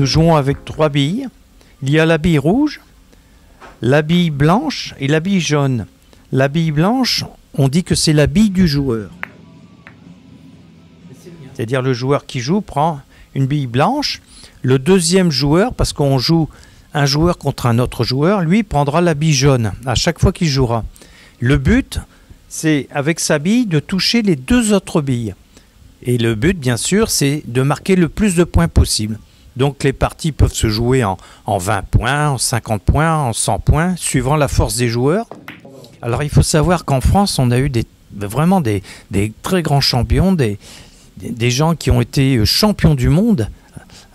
nous jouons avec 3 billes. Il y a la bille rouge, la bille blanche et la bille jaune. La bille blanche, on dit que c'est la bille du joueur. C'est-à-dire le joueur qui joue prend une bille blanche. Le deuxième joueur, parce qu'on joue un joueur contre un autre joueur, lui prendra la bille jaune à chaque fois qu'il jouera. Le but, c'est avec sa bille de toucher les 2 autres billes. Et le but, bien sûr, c'est de marquer le plus de points possible. Donc les parties peuvent se jouer en 20 points, en 50 points, en 100 points, suivant la force des joueurs. Alors il faut savoir qu'en France, on a eu vraiment des très grands champions, des gens qui ont été champions du monde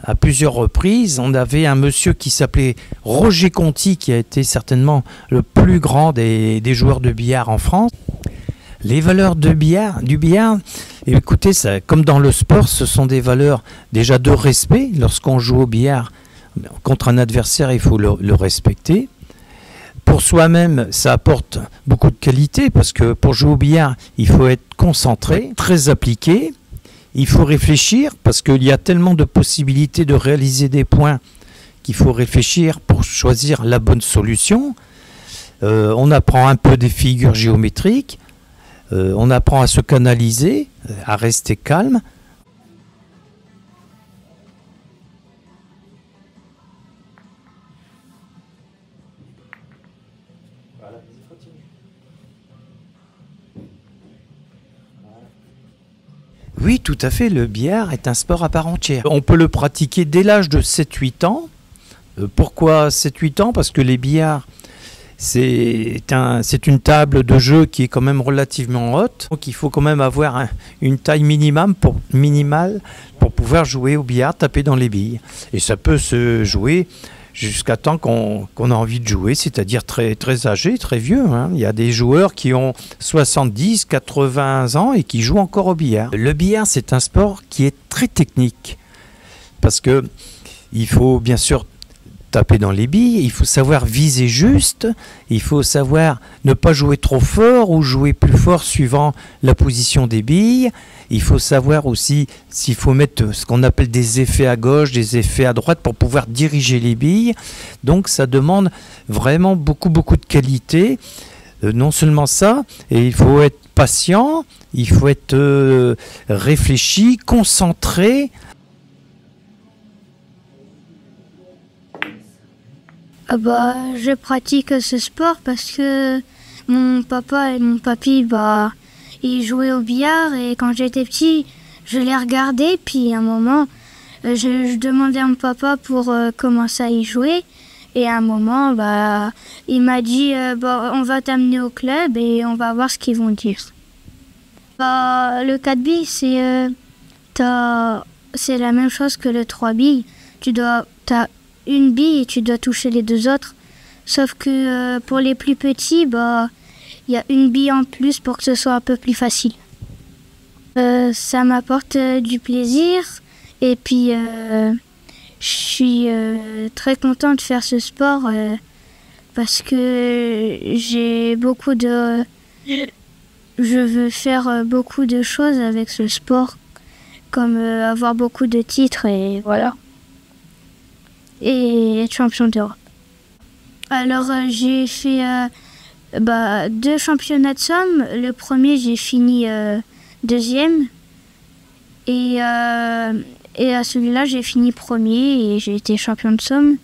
à plusieurs reprises. On avait un monsieur qui s'appelait Roger Conti, qui a été certainement le plus grand des joueurs de billard en France. Les valeurs du billard, écoutez, ça, comme dans le sport, ce sont des valeurs déjà de respect. Lorsqu'on joue au billard contre un adversaire, il faut le respecter. Pour soi-même, ça apporte beaucoup de qualité, parce que pour jouer au billard, il faut être concentré, très appliqué. Il faut réfléchir, parce qu'il y a tellement de possibilités de réaliser des points qu'il faut réfléchir pour choisir la bonne solution. On apprend un peu des figures géométriques. On apprend à se canaliser, à rester calme. Oui, tout à fait, le billard est un sport à part entière. On peut le pratiquer dès l'âge de 7-8 ans. Pourquoi 7-8 ans? Parce que les billards, c'est une table de jeu qui est quand même relativement haute. Donc il faut quand même avoir une taille minimale pour pouvoir jouer au billard, taper dans les billes. Et ça peut se jouer jusqu'à temps qu'on a envie de jouer, c'est-à-dire très, très âgé, très vieux. Hein. Il y a des joueurs qui ont 70, 80 ans et qui jouent encore au billard. Le billard, c'est un sport qui est très technique, parce que il faut bien sûr taper dans les billes, il faut savoir viser juste, il faut savoir ne pas jouer trop fort ou jouer plus fort suivant la position des billes. Il faut savoir aussi s'il faut mettre ce qu'on appelle des effets à gauche, des effets à droite pour pouvoir diriger les billes. Donc ça demande vraiment beaucoup de qualité. Non seulement ça, et il faut être patient, il faut être réfléchi, concentré. Je pratique ce sport parce que mon papa et mon papy, ils jouaient au billard, et quand j'étais petit, je les regardais, puis à un moment, je demandais à mon papa pour commencer à y jouer, et à un moment, il m'a dit on va t'amener au club et on va voir ce qu'ils vont dire. Le 4 billes, c'est la même chose que le 3 billes. T'as une bille et tu dois toucher les 2 autres. Sauf que pour les plus petits, il y a une bille en plus pour que ce soit un peu plus facile. Ça m'apporte du plaisir, et puis je suis très contente de faire ce sport parce que je veux faire beaucoup de choses avec ce sport, comme avoir beaucoup de titres, et voilà. Et être champion d'Europe. Alors j'ai fait 2 championnats de Somme. Le premier, j'ai fini 2e, et à celui-là j'ai fini 1er et j'ai été champion de Somme.